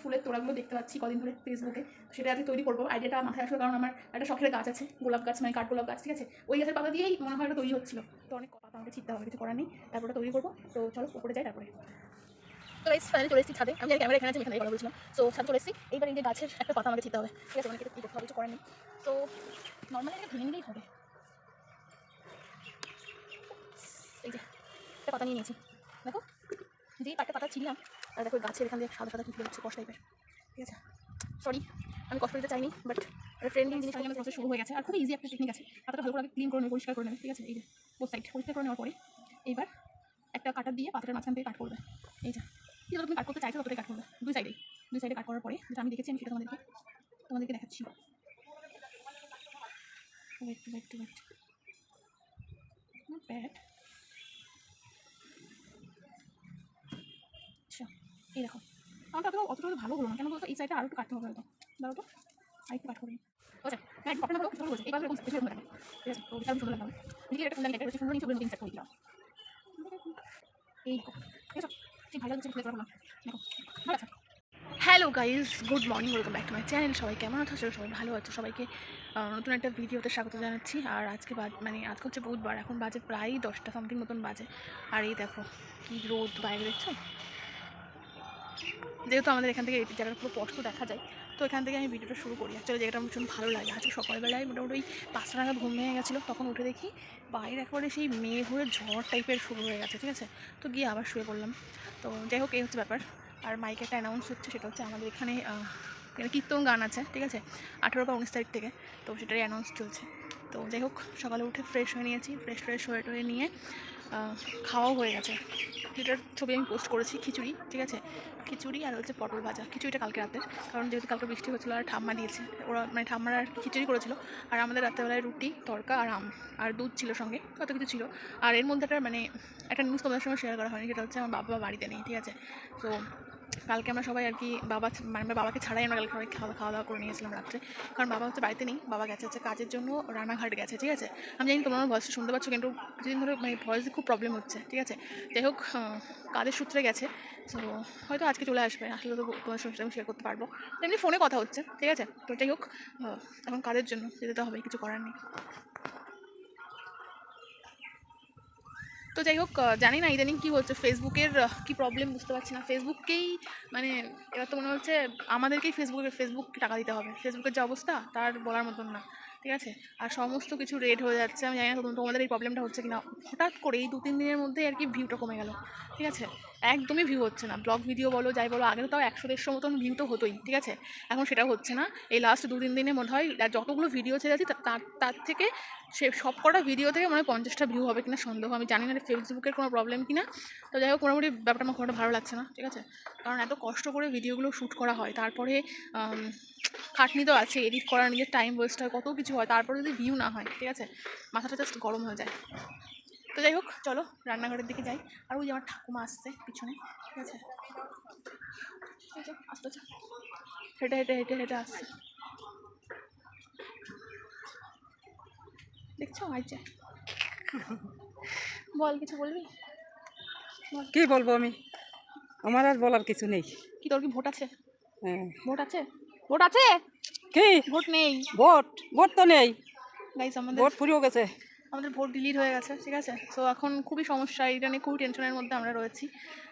ফুলের তোড়াগুলো দেখতে পাচ্ছি কদিন ধরে ফেসবুকে, সেটা আজকে তৈরি করবো। আইডিয়াটা মাথায় আসলো কারণ আমার একটা শখের গাছ আছে, গোলাপ গাছ, মানে কাঠগোলাপ গাছ, ঠিক আছে। ওই গাছের পাতা দিয়েই মনে হয় এটা তৈরি হচ্ছিল। তো অনেক পাতা আমাকে ছিটতে হবে, কিছু করার নেই, তারপরে তৈরি করবো। তো চলো উপরে যাই। তারপরে তো গাইস ফাইনালি চলে এসেছি ছাদে। আমি জানি ক্যামেরা এখানে আছে, এখানে কথা বলছিলাম। সো ছাদে চলে এসেছি। এইবার এই যে গাছের একটা পাতা আমাকে ছিটতে হবে, ঠিক আছে। অনেক কী করতে হবে, কিছু করার নেই। তো নর্মালি এটা ভেঙে নিলেই হবে। এই যে একটা পাতা নিয়ে নিয়েছি, দেখো যেই একটা পাতা ছিলাম, আর দেখো গাছের এখান দিয়ে সাদা সাদা কিছু হচ্ছে, কষ্ট টাইপের, ঠিক আছে। সরি, আমি কষ্ট দিতে চাইনি, বাট ট্রেন্ডিং জিনিস আমাদের প্রসেস শুরু হয়ে গেছে। আর খুবই ইজি একটা টেকনিক আছে। পাতাটা ভালো করে ক্লিন করে নেবে, পরিষ্কার করে নেবে, ঠিক আছে। এই যে বোথ সাইড পরিষ্কার করে নেওয়ার পরে এইবার একটা কাটার দিয়ে পাতাটার মাঝখান থেকে কাট করবে। এই যে যত তুমি কাট করতে চাইছো ততটাই কাট করবে, দুই সাইডে কাট করার পরে যেটা আমি দেখেছি, আমি সেটা তোমাদেরকে দেখাচ্ছি। Wait not bad. আচ্ছা এই দেখো আমারটা অতটা ভালো হলো না কেন বলতো, এই সাইডটা আরও একটু কাটতে হবে হয়তো। দাঁড়াও তো আর একটু কাট করি। আচ্ছা হ্যাঁ একটু কাটতে ভালো বলছে, এবার এরকম থাকে, ঠিক আছে। তো এটা আমি সুন্দর লাগলাম, নিজেকে একটা সুন্দর লাগে, সুন্দর নিচে ইনসার্ট করে দিলাম। এই দেখো ঠিক আছে, ঠিক ভালো লাগছে, দেখো ভালো আছে। Hello guys, good morning, welcome back to my channel. সবাই কেমন আছো? সবাই ভালো আছো? সবাইকে নতুন একটা ভিডিওতে স্বাগত জানাচ্ছি। আর আজকে আজকে হচ্ছে বুধবার, এখন বাজে প্রায় 10টা সামথিং মতন বাজে। আর এই দেখো কি রোদ বাইরে, দেখছো? যেহেতু আমাদের এখান থেকে এই জায়গাটা পুরো স্পষ্ট দেখা যায়, তো এখান থেকে আমি ভিডিওটা শুরু করি। অ্যাকচুয়ালি জায়গাটা আমার ভীষণ ভালো লাগে। আজকে সকালবেলায় মোটামুটি ওই 5টা নাগাদ ঘুম ভেঙে গেছিলো, তখন উঠে দেখি বাইরে একেবারে সেই মেঘ হয়ে ঝড় টাইপের শুরু হয়ে গেছে, ঠিক আছে। তো গিয়ে আবার শুয়ে পড়লাম। তো যাই হোক, এই হচ্ছে ব্যাপার। আর মাইকে একটা অ্যানাউন্স হচ্ছে, সেটা হচ্ছে আমাদের এখানে কীর্তন গান আছে, ঠিক আছে, 18 বা 19 তারিখ থেকে। তো সেটারই অ্যানাউন্স চলছে। তো যাই হোক, সকালে উঠে ফ্রেশ হয়ে নিয়েছি, ফ্রেশ হয়ে নিয়ে খাওয়াও হয়ে গেছে। যেটার ছবি আমি পোস্ট করেছি, খিচুড়ি, ঠিক আছে। খিচুড়ি আর হচ্ছে পটল ভাজা। খিচুড়িটা কালকে রাতের, কারণ যেহেতু কালকে বৃষ্টি হচ্ছিলো আর ঠাম্মা দিয়েছে, ওরা মানে ঠাম্মারা আর খিচুড়ি করেছিল। আর আমাদের রাত্রেবেলায় রুটি, তড়কা আর আম আর দুধ ছিল সঙ্গে, কত কিছু ছিল। আর এর মধ্যে একটা নিউজ তোমাদের সঙ্গে শেয়ার করা হয়নি, সেটা হচ্ছে আমার বাবা বাড়িতে নেই, ঠিক আছে। তো কালকে আমরা সবাই আর কি বাবাকে ছাড়াই আমরা কালকে সবাই খাওয়া দাওয়া করে নিয়েছিলাম রাত্রে, কারণ বাবা হচ্ছে বাড়িতে নেই। বাবা গেছে হচ্ছে কাজের জন্য, রান্নাঘাট গেছে, ঠিক আছে। আমি জানি তোমরা আমার ভয়েসটা শুনতে পাচ্ছ, কিন্তু কিছুদিন ধরে মানে ভয়েসে খুব প্রবলেম হচ্ছে, ঠিক আছে। যাই হোক, কাজের সূত্রে গেছে। তো হয়তো আজকে চলে আসবে, আসলে তো তোমার সঙ্গে আমি শেয়ার করতে পারবো। এমনি ফোনে কথা হচ্ছে, ঠিক আছে। তো যাই হোক, এখন কাজের জন্য যেতে হবে, কিছু করার নেই। তো যাই হোক, জানি না ইদানিং কী হচ্ছে, ফেসবুকের কী প্রবলেম বুঝতে পারছি না। ফেসবুককেই মানে এবার তো মনে হচ্ছে আমাদেরকেই ফেসবুক টাকা দিতে হবে। ফেসবুকের যে অবস্থা তার বলার মতন না, ঠিক আছে। আর সমস্ত কিছু রেড হয়ে যাচ্ছে। আমি জানি না তোমাদের এই প্রবলেমটা হচ্ছে কিনা। হঠাৎ করে এই 2-3 দিনের মধ্যে আর কি ভিউটা কমে গেল, ঠিক আছে। একদমই ভিউ হচ্ছে না। ব্লগ ভিডিও বলো যাই বলো, আগে তো তাও 100-150 মতন ভিউ তো হতোই, ঠিক আছে। এখন সেটাও হচ্ছে না। এই লাস্ট 2-3 দিনে মনে হয় যতগুলো ভিডিও ছেড়েছি তার থেকে সে সব কটা ভিডিও থেকে মানে 50টা ভিউ হবে কিনা সন্দেহ। আমি জানি না ফেসবুকের কোনো প্রবলেম কিনা। তো যাই হোক, মোটামুটি ব্যাপারটা আমার খুব একটা ভালো লাগছে না, ঠিক আছে। কারণ এত কষ্ট করে ভিডিওগুলো শ্যুট করা হয়, তারপরে খাটনি তো আছে, এডিট করা, নিজের টাইম ওয়েস্ট হয়, কত কিছু হয়, তারপরে যদি ভিউ না হয়, ঠিক আছে, মাথাটা জাস্ট গরম হয়ে যায়। তো যাই হোক, চলো রান্নাঘরের দিকে যাই। আর ওই যে আমার ঠাকুমা আসছে পিছনে, ঠিক আছে। আসতে হেঁটে আসছে, দেখছো? আইছে, বল, কিছু বলবি? কি বলবো আমি, আমার আর বলার কিছু নেই। কি তোর কি ভোট আছে? হ্যাঁ, ভোট আছে, ভোট আছে, কি ভোট নেই ভোট তো নেই, গাইস। ভোট ফুরিয়ে গেছে। আমাদের ভোট ডিলিট হয়ে গেছে, ঠিক আছে। সো এখন খুবই সমস্যা, এটা নিয়ে খুবই টেনশনের মধ্যে আমরা রয়েছি।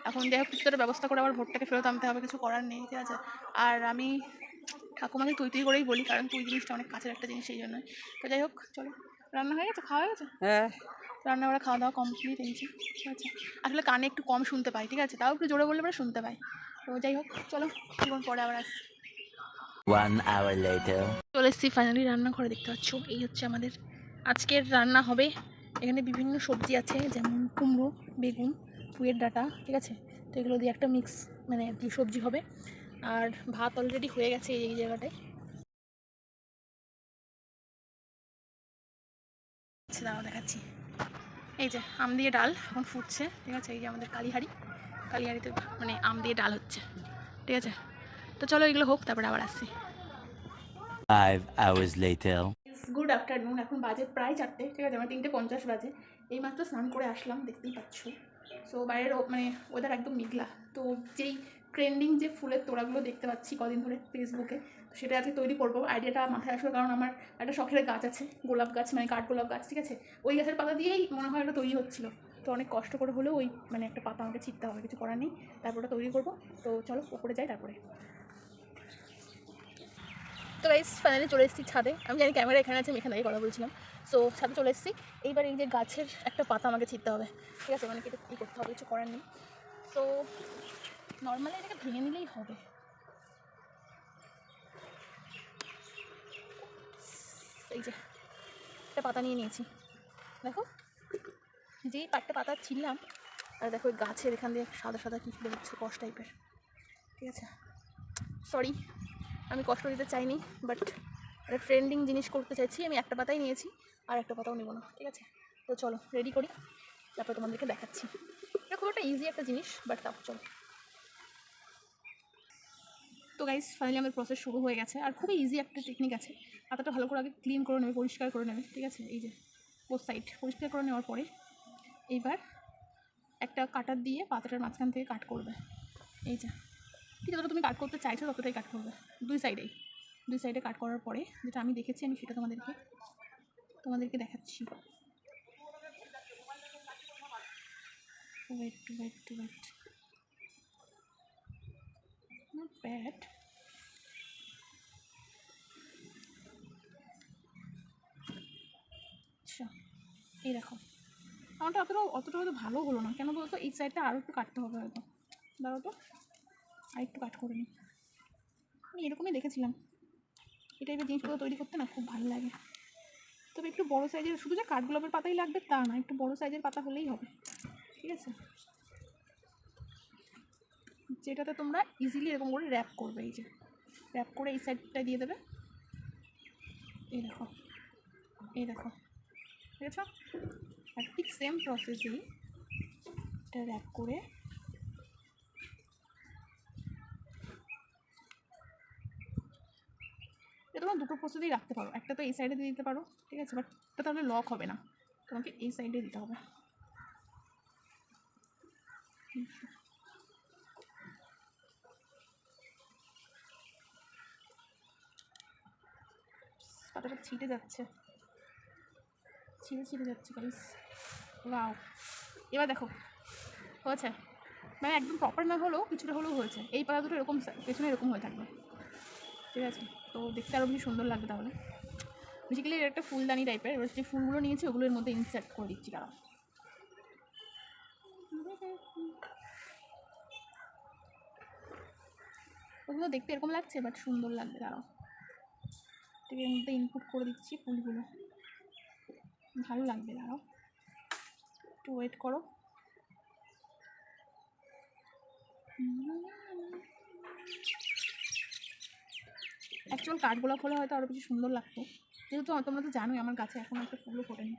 এখন যাই হোক, কিছু একটা ব্যবস্থা করে আবার ভোটটাকে ফেরত আনতে হবে, কিছু করার নেই, ঠিক আছে। আর আমি ঠাকুমাকে তুই করেই বলি, কারণ তুই জিনিসটা অনেক কাছের একটা জিনিস, সেই জন্যই। তো যাই হোক, চলো। রান্না হয়ে গেছে, খাওয়া হয়ে গেছে? হ্যাঁ, রান্নাবাড়া খাওয়া দাওয়া কমপ্লিট হয়েছে, ঠিক আছে। আসলে কানে একটু কম শুনতে পাই, ঠিক আছে, তাও একটু জোরে বললে পরে শুনতে পাই। তো যাই হোক, চলো, জীবন পরে আবার আসছি। 1 hour later. চলে এসেছি ফাইনালি রান্নাঘরে, দেখতে পাচ্ছ এই হচ্ছে আমাদের আজকের রান্না হবে। এখানে বিভিন্ন সবজি আছে, যেমন কুমড়ো, বেগুন, পুঁইয়ের ডাঁটা, ঠিক আছে। তো এগুলো দিয়ে একটা মিক্স মানে কি সবজি হবে। আর ভাত অলরেডি হয়ে গেছে এই জায়গাটায়। আচ্ছা দাঁড়াও দেখাচ্ছি। এই যে আম দিয়ে ডাল এখন ফুটছে, ঠিক আছে। এই যে আমাদের কালীহাঁড়িতে মানে আম দিয়ে ডাল হচ্ছে, ঠিক আছে। তো চলো এগুলো হোক, তারপরে আবার আসছি। 5 hours later. গুড আফটারনুন, এখন বাজে প্রায় 4টে, ঠিক আছে। আমার 3:50 বাজে। এইমাত্র স্নান করে আসলাম, দেখতেই পাচ্ছ। সো বাইরের মানে ওয়েদার একদম মেঘলা। তো যেই ট্রেন্ডিং যে ফুলের তোড়াগুলো দেখতে পাচ্ছি কদিন ধরে ফেসবুকে, তো সেটা আজকে তৈরি করবো। আইডিয়াটা মাথায় আসলো কারণ আমার একটা শখের গাছ আছে, গোলাপ গাছ, মানে কাঠগোলাপ গাছ, ঠিক আছে। ওই গাছের পাতা দিয়েই মনে হয় ওটা তৈরি হচ্ছিল। তো অনেক কষ্ট করে হলেও ওই মানে একটা পাতা আমাকে ছিঁড়তে হবে, কিছু করার নেই। তারপর ওটা তৈরি করবো। তো চলো ওপরে যাই তারপরে। তো গাইস ফাইনালি চলে এসেছি ছাদে। আমি জানি ক্যামেরা এখানে আছে, আমি এখানে দাঁড়িয়ে কথা বলছিলাম। সো ছাদে চলে এসেছি। এইবার এই যে গাছের একটা পাতা আমাকে ছিঁড়তে হবে, ঠিক আছে, মানে কেটে কী করতে হবে, কিছু করার নেই। তো নর্মালি এটাকে ভেঙে নিলেই হবে। এই যে একটা পাতা নিয়ে নিয়েছি, দেখো যেই একটা পাতা ছিললাম, আর দেখো ওই গাছের এখান দিয়ে সাদা সাদা কিছু বেরোচ্ছে, কষ টাইপের, ঠিক আছে। সরি, আমি কষ্ট দিতে চাইনি, বাট একটা ট্রেন্ডিং জিনিস করতে চাইছি। আমি একটা পাতাই নিয়েছি, আর একটা পাতাও নেবো না, ঠিক আছে। তো চলো রেডি করি, তারপর তোমাদেরকে দেখাচ্ছি। এটা খুব একটা ইজি একটা জিনিস, বাট তারপর চলো। তো গাইস ফাইনালি আমাদের প্রসেস শুরু হয়ে গেছে, আর খুবই ইজি একটা টেকনিক আছে। পাতাটা ভালো করে আগে ক্লিন করে নেবে, পরিষ্কার করে নেবে, ঠিক আছে। এই যে বোথ সাইড পরিষ্কার করে নেওয়ার পরে এইবার একটা কাটার দিয়ে পাতাটার মাঝখান থেকে কাট করবে। এই যে ঠিক যতটা তুমি কাট করতে চাইছো ততটাই কাট করবে, দুই সাইডে কাট করার পরে যেটা আমি দেখেছি, আমি সেটা তোমাদেরকে দেখাচ্ছি। Wait not bad. আচ্ছা এই দেখো, আমারটা অতটা হয়তো ভালো হলো না, কেন বলতো এই সাইডটা আরও একটু কাটতে হবে হয়তো। দাঁড়াও তো আর একটু কাট করে নিই। আমি এরকমই দেখেছিলাম, এই টাইপের জিনিসগুলো তৈরি করতে না খুব ভালো লাগে। তবে একটু বড়ো সাইজের, শুধু যে কাঠগোলাপের পাতাই লাগবে তা না, একটু বড়ো সাইজের পাতা হলেই হবে, ঠিক আছে। যেটাতে তোমরা ইজিলি এরকম করে র্যাপ করবে। এই যে র্যাপ করে এই সাইডটা দিয়ে দেবে, এই দেখো ঠিক আছে। আর ঠিক সেম প্রসেসেই এটা র্যাপ করে এটা তোমরা দুটো প্রসেসেই রাখতে পারো। একটা তো এই সাইডে দিয়ে দিতে পারো, ঠিক আছে, বাট এটা তাহলে লক হবে না, তোমাকে এই সাইডে দিতে হবে। পাতাটা ছিটে যাচ্ছে গাইস। ওয়াও, এবার দেখো হয়েছে, মানে একদম প্রপার না হলেও কিছুটা হলেও হয়েছে। এই পাতা দুটো এরকম পেছনে এরকম হয়ে থাকবে, ঠিক আছে। তো দেখতে আরও বেশি সুন্দর লাগবে। তাহলে বেসিক্যালি এর একটা ফুলদানি টাইপের, এবার যে ফুলগুলো নিয়েছি ওগুলোর মধ্যে ইনসার্ট করে দিচ্ছি। দাঁড়াও, ওগুলো দেখতে এরকম লাগছে বাট সুন্দর লাগবে। দাঁড়াও, ঠিক এর মধ্যে ইনপুট করে দিচ্ছি ফুলগুলো, ভালো লাগবে। দাঁড়াও একটু ওয়েট করো। অ্যাকচুয়াল কাঠগোলাপ হলে হয়তো আরও বেশি সুন্দর লাগতো, যেহেতু তোমরা তো জানোই আমার গাছে এখন একটা ফুলও ফোটেনি।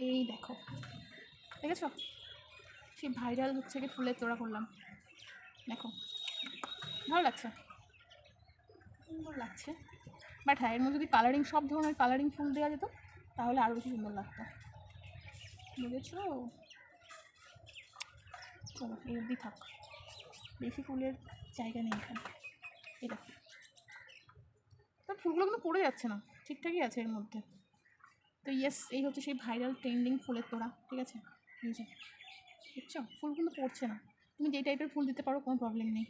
এই দেখো, দেখেছো সেই ভাইরাল হচ্ছে কি ফুলের তোড়া করলাম, দেখো ভালো লাগছে, সুন্দর লাগছে। বাট হ্যাঁ, এর মধ্যে যদি কালারিং, সব ধরনের কালারিং ফুল দেওয়া যেত তাহলে আরও বেশি সুন্দর লাগতো, বুঝেছো। চলো এই অবধি থাক, বেশি ফুলের জায়গা নেই এখানে। এই দেখো, তার ফুলগুলো কিন্তু পড়ে যাচ্ছে না, ঠিকঠাকই আছে এর মধ্যে। তো ইয়েস, এই হচ্ছে সেই ভাইরাল ট্রেন্ডিং ফুলের তোড়া, ঠিক আছে। বুঝছো, বুঝছো, ফুল কিন্তু পড়ছে না। তুমি যেই টাইপের ফুল দিতে পারো কোনো প্রবলেম নেই,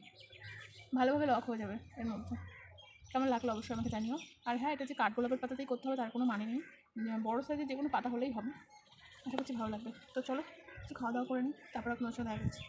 ভালোভাবে লক হয়ে যাবে এর মধ্যে। কেমন লাগলো অবশ্যই আমাকে জানিও। আর হ্যাঁ, এটা যে কাঠগোলাপের পাতাতেই করতে হবে তার কোনো মানে নেই, বড়ো সাইজের যে কোনো পাতা হলেই হবে। আশা করছি ভালো লাগবে। তো চলো কিছু খাওয়া দাওয়া করে নিই, তারপর আপনার সাথে দেখা করছি।